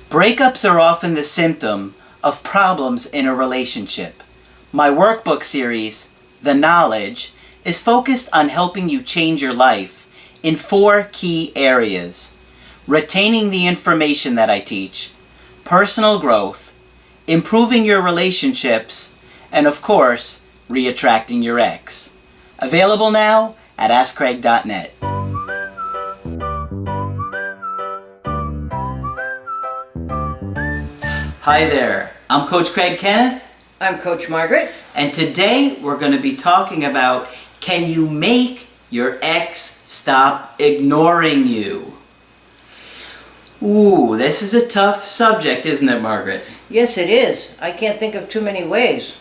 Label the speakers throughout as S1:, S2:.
S1: Breakups are often the symptom of problems in a relationship. My workbook series, The Knowledge, is focused on helping you change your life in 4 key areas: retaining the information that I teach, personal growth, improving your relationships, and of course, re-attracting your ex. Available now at AskCraig.net. Hi there, I'm Coach Craig Kenneth.
S2: I'm Coach Margaret.
S1: And today we're going to be talking about, can you make your ex stop ignoring you? Ooh, this is a tough subject, isn't it, Margaret?
S2: Yes, it is. I can't think of too many ways.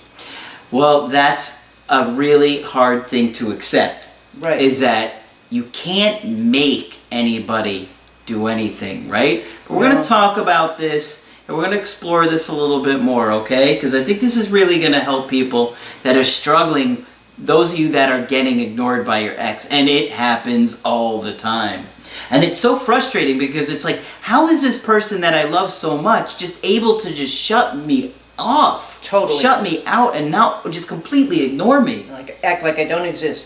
S1: Well, that's a really hard thing to accept.
S2: Right.
S1: Is that you can't make anybody do anything, right? But we're going to talk about this, and we're going to explore this a little bit more, okay? Because I think this is really going to help people that are struggling, those of you that are getting ignored by your ex, and it happens all the time. And it's so frustrating because it's like, how is this person that I love so much just able to just shut me off?
S2: Totally.
S1: Shut me out and not just completely ignore me.
S2: Like act like I don't exist.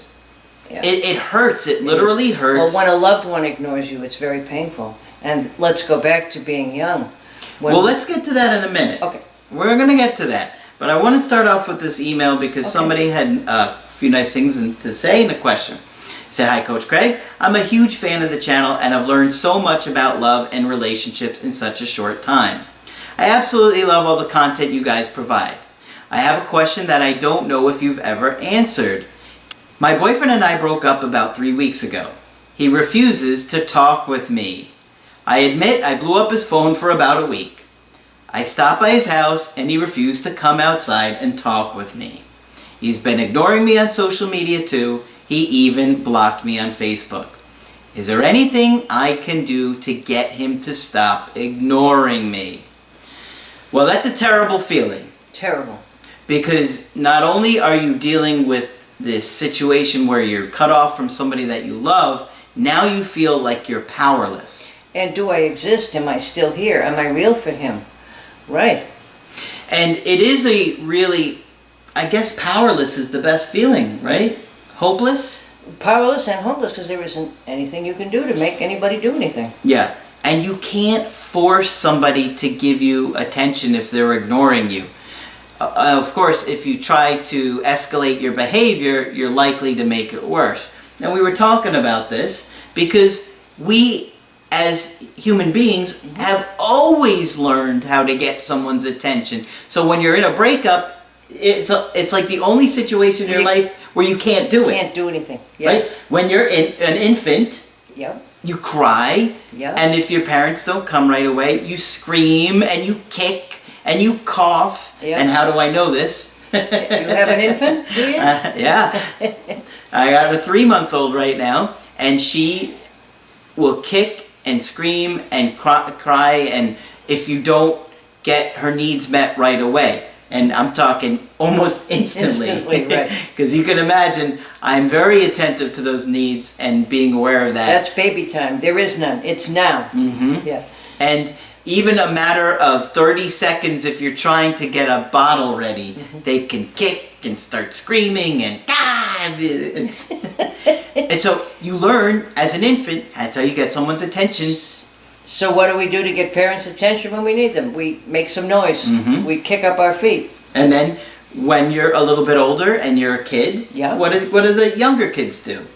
S2: Yeah.
S1: It hurts. It literally hurts.
S2: Well, when a loved one ignores you, it's very painful. And let's go back to being young.
S1: Well, let's get to that in a minute.
S2: Okay.
S1: We're going to get to that. But I want to start off with this email because somebody had a few nice things to say and a question. It said, "Hi, Coach Craig. I'm a huge fan of the channel and I've learned so much about love and relationships in such a short time. I absolutely love all the content you guys provide. I have a question that I don't know if you've ever answered. My boyfriend and I broke up about 3 weeks ago. He refuses to talk with me. I admit I blew up his phone for about a week. I stopped by his house and he refused to come outside and talk with me. He's been ignoring me on social media too. He even blocked me on Facebook. Is there anything I can do to get him to stop ignoring me?" Well, that's a terrible feeling.
S2: Terrible.
S1: Because not only are you dealing with this situation where you're cut off from somebody that you love, now you feel like you're powerless.
S2: And do I exist? Am I still here? Am I real for him? Right.
S1: And it is a really, I guess powerless is the best feeling, right? Hopeless?
S2: Powerless and hopeless because there isn't anything you can do to make anybody do anything.
S1: Yeah. And you can't force somebody to give you attention if they're ignoring you. Of course, if you try to escalate your behavior, you're likely to make it worse. And we were talking about this because we, as human beings, have always learned how to get someone's attention. So when you're in a breakup, it's like the only situation in your life where you can't do it.
S2: Can't do anything. Yeah.
S1: Right? When you're an infant, you cry, and if your parents don't come right away, you scream and you kick and you cough. And how do I know this?
S2: You have an infant, do you?
S1: Yeah. I got a 3-month-old right now, and she will kick and scream and cry, and if you don't get her needs met right away. And I'm talking almost instantly.
S2: Instantly, right.
S1: Because you can imagine, I'm very attentive to those needs and being aware of that.
S2: That's baby time. There is none. It's now.
S1: Mm-hmm.
S2: Yeah.
S1: And even a matter of 30 seconds, if you're trying to get a bottle ready, they can kick and start screaming and and so you learn as an infant, that's how you get someone's attention.
S2: So what do we do to get parents' attention when we need them? We make some noise. We kick up our feet.
S1: And then when you're a little bit older and you're a kid, what do the younger kids do?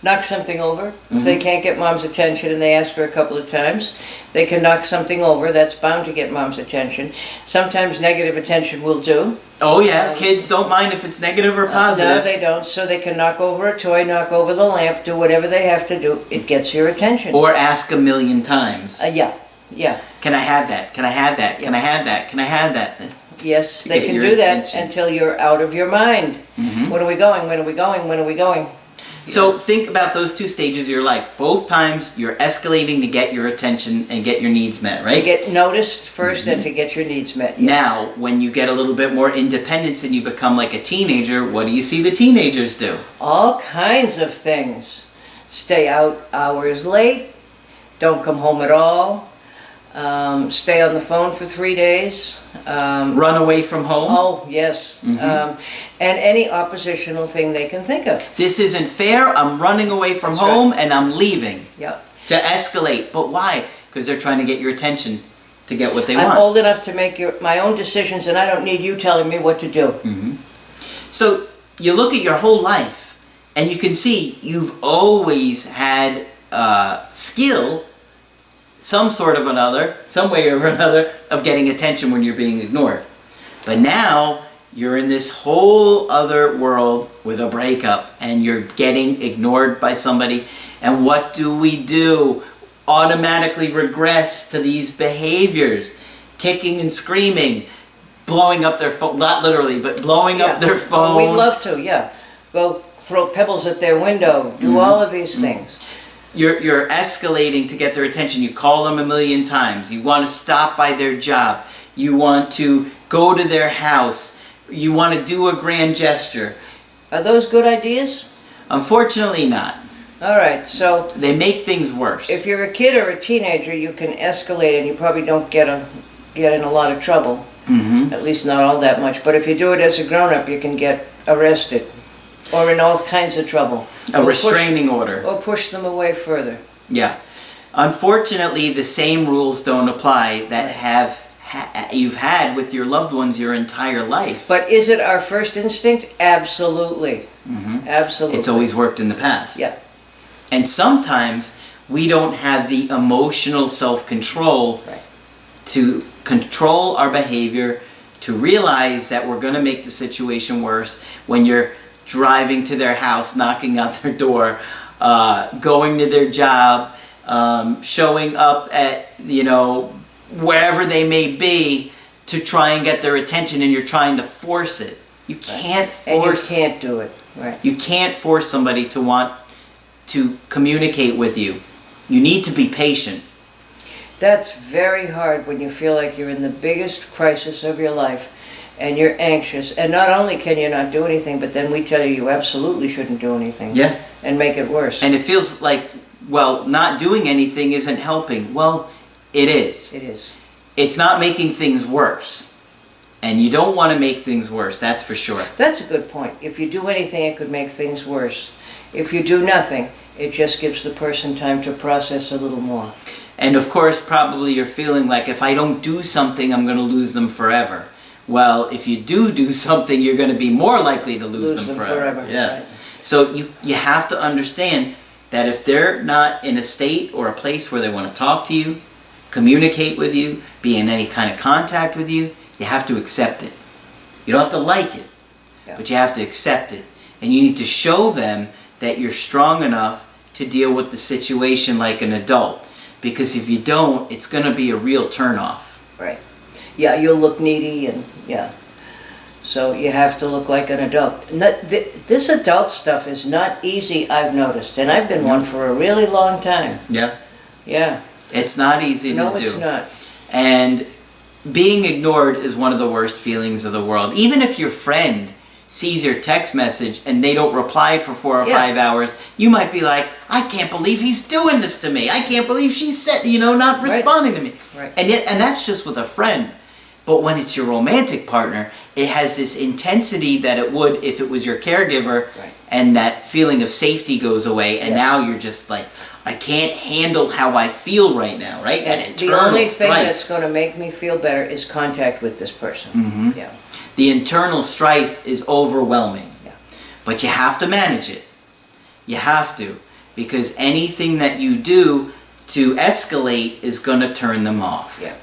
S2: Knock something over. If they can't get mom's attention and they ask her a couple of times, they can knock something over. That's bound to get mom's attention. Sometimes negative attention will do.
S1: Oh yeah, kids don't mind if it's negative or positive.
S2: No, they don't. So they can knock over a toy, knock over the lamp, do whatever they have to do. It gets your attention.
S1: Or ask a million times.
S2: Yeah.
S1: Can I have that? Can I have that? Can I have that? Can I have that?
S2: Yes, they can do that until you're out of your mind. When are we going? When are we going? When are we going?
S1: So think about those 2 stages of your life. Both times you're escalating to get your attention and get your needs met, right?
S2: To get noticed first and to get your needs met. Yes.
S1: Now, when you get a little bit more independence and you become like a teenager, what do you see the teenagers do?
S2: All kinds of things. Stay out hours late. Don't come home at all. Stay on the phone for 3 days.
S1: Run away from home.
S2: Oh, yes. And any oppositional thing they can think of.
S1: This isn't fair. I'm running away from
S2: That's
S1: home
S2: right.
S1: and I'm leaving.
S2: Yep.
S1: To escalate. But why? Because they're trying to get your attention to get what they
S2: I'm
S1: want.
S2: old enough to make my own decisions, and I don't need you telling me what to do.
S1: So you look at your whole life and you can see you've always had skill, some sort of another, some way or another, of getting attention when you're being ignored. But now you're in this whole other world with a breakup and you're getting ignored by somebody. And what do? Automatically regress to these behaviors. Kicking and screaming, blowing up their phone, not literally, but blowing up their phone.
S2: We'd love to, yeah. Go throw pebbles at their window, do all of these things.
S1: You're escalating to get their attention. You call them a million times. You want to stop by their job. You want to go to their house. You want to do a grand gesture.
S2: Are those good ideas?
S1: Unfortunately not.
S2: All right, so
S1: They make things worse.
S2: if you're a kid or a teenager, you can escalate and you probably don't get in a lot of trouble. At least not all that much. But if you do it as a grown-up, you can get arrested or in all kinds of trouble.
S1: A restraining order.
S2: Or push them away further.
S1: Yeah. Unfortunately, the same rules don't apply that you've had with your loved ones your entire life.
S2: But is it our first instinct? Absolutely. Absolutely.
S1: It's always worked in the past.
S2: Yeah.
S1: And sometimes we don't have the emotional self-control to control our behavior, to realize that we're going to make the situation worse when you're driving to their house, knocking on their door, going to their job, showing up at, wherever they may be to try and get their attention, and you're trying to force it. You can't force...
S2: And you can't do it. Right.
S1: You can't force somebody to want to communicate with you. You need to be patient.
S2: That's very hard when you feel like you're in the biggest crisis of your life and you're anxious. And not only can you not do anything, but then we tell you you absolutely shouldn't do anything.
S1: Yeah.
S2: And make it worse.
S1: And it feels like, well, not doing anything isn't helping. Well, it is.
S2: It is.
S1: It's not making things worse. And you don't want to make things worse, that's for sure.
S2: That's a good point. If you do anything, it could make things worse. If you do nothing, it just gives the person time to process a little more.
S1: And of course, probably you're feeling like, if I don't do something, I'm going to lose them forever. Well, if you do something, you're going to be more likely to lose them forever. Yeah.
S2: Right.
S1: So you have to understand that if they're not in a state or a place where they want to talk to you, communicate with you, be in any kind of contact with you, you have to accept it. You don't have to like it, but you have to accept it. And you need to show them that you're strong enough to deal with the situation like an adult. Because if you don't, it's going to be a real turnoff.
S2: Right. Yeah, you'll look needy and, yeah. So you have to look like an adult. This adult stuff is not easy, I've noticed. And I've been one for a really long time.
S1: Yeah.
S2: Yeah.
S1: It's not easy to do.
S2: No, it's not.
S1: And being ignored is one of the worst feelings of the world. Even if your friend sees your text message and they don't reply for 4 or 5 hours, you might be like, I can't believe he's doing this to me. I can't believe she's not responding to me.
S2: Right.
S1: And that's just with a friend. But when it's your romantic partner, it has this intensity that it would if it was your caregiver, and that feeling of safety goes away, and now you're just like, I can't handle how I feel right now, right? That internal
S2: The only thing
S1: strife.
S2: that's going to make me feel better is contact with this person. Yeah.
S1: The internal strife is overwhelming.
S2: Yeah.
S1: But you have to manage it. You have to. Because anything that you do to escalate is going to turn them off.
S2: Yeah.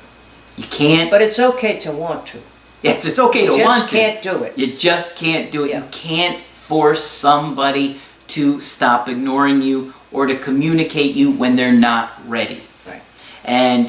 S1: You can't...
S2: But it's okay to want to.
S1: Yes, it's okay to want to.
S2: You just can't do it.
S1: You just can't do it.
S2: Yeah.
S1: You can't force somebody to stop ignoring you or to communicate you when they're not ready.
S2: Right.
S1: And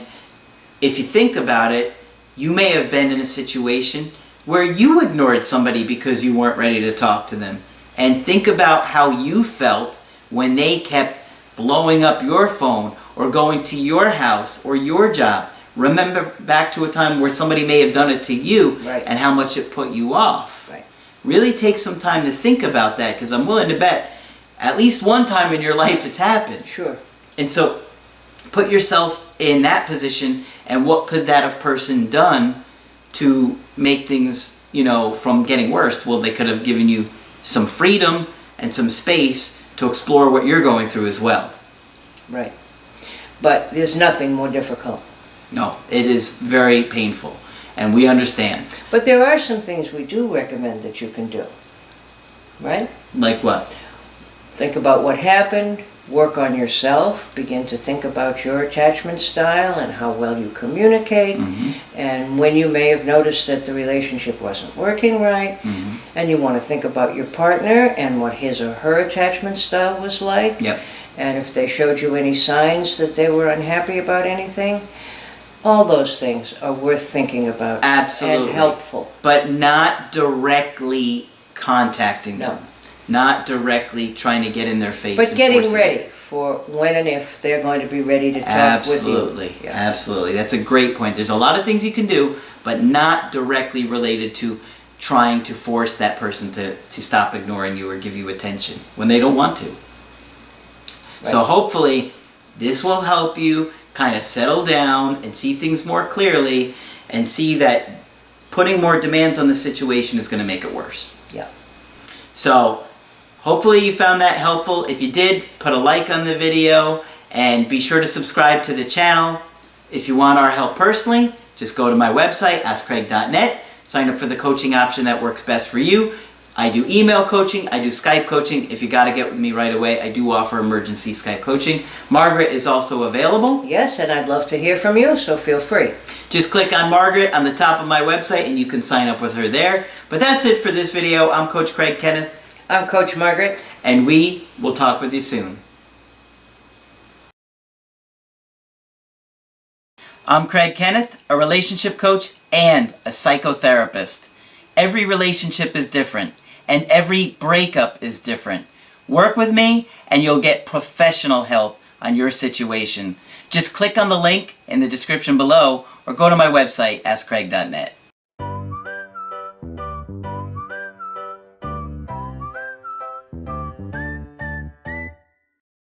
S1: if you think about it, you may have been in a situation where you ignored somebody because you weren't ready to talk to them. And think about how you felt when they kept blowing up your phone or going to your house or your job. Remember back to a time where somebody may have done it to you and how much it put you off.
S2: Right.
S1: Really take some time to think about that, because I'm willing to bet at least one time in your life it's happened.
S2: Sure.
S1: And so put yourself in that position and what could that have person done to make things, you know, from getting worse. Well, they could have given you some freedom and some space to explore what you're going through as well.
S2: Right. But there's nothing more difficult.
S1: No, it is very painful, and we understand.
S2: But there are some things we do recommend that you can do, right?
S1: Like what?
S2: Think about what happened, work on yourself, begin to think about your attachment style and how well you communicate, and when you may have noticed that the relationship wasn't working right, and you want to think about your partner and what his or her attachment style was like, and if they showed you any signs that they were unhappy about anything. All those things are worth thinking about.
S1: Absolutely.
S2: And helpful.
S1: But not directly contacting them.
S2: No.
S1: Not directly trying to get in their face.
S2: But
S1: and
S2: getting
S1: forcing
S2: ready
S1: it.
S2: for when and if they're going to be ready to talk
S1: Absolutely.
S2: with you.
S1: Absolutely. That's a great point. There's a lot of things you can do, but not directly related to trying to force that person to stop ignoring you or give you attention when they don't want to. Right. So hopefully this will help you kind of settle down and see things more clearly and see that putting more demands on the situation is going to make it worse.
S2: Yeah.
S1: So hopefully you found that helpful. If you did, put a like on the video and be sure to subscribe to the channel. If you want our help personally, just go to my website, askcraig.net, sign up for the coaching option that works best for you. I do email coaching, I do Skype coaching. If you got to get with me right away, I do offer emergency Skype coaching. Margaret is also available.
S2: Yes, and I'd love to hear from you, so feel free.
S1: Just click on Margaret on the top of my website and you can sign up with her there. But that's it for this video. I'm Coach Craig Kenneth.
S2: I'm Coach Margaret.
S1: And we will talk with you soon. I'm Craig Kenneth, a relationship coach and a psychotherapist. Every relationship is different, and every breakup is different. Work with me, and you'll get professional help on your situation. Just click on the link in the description below, or go to my website, askcraig.net.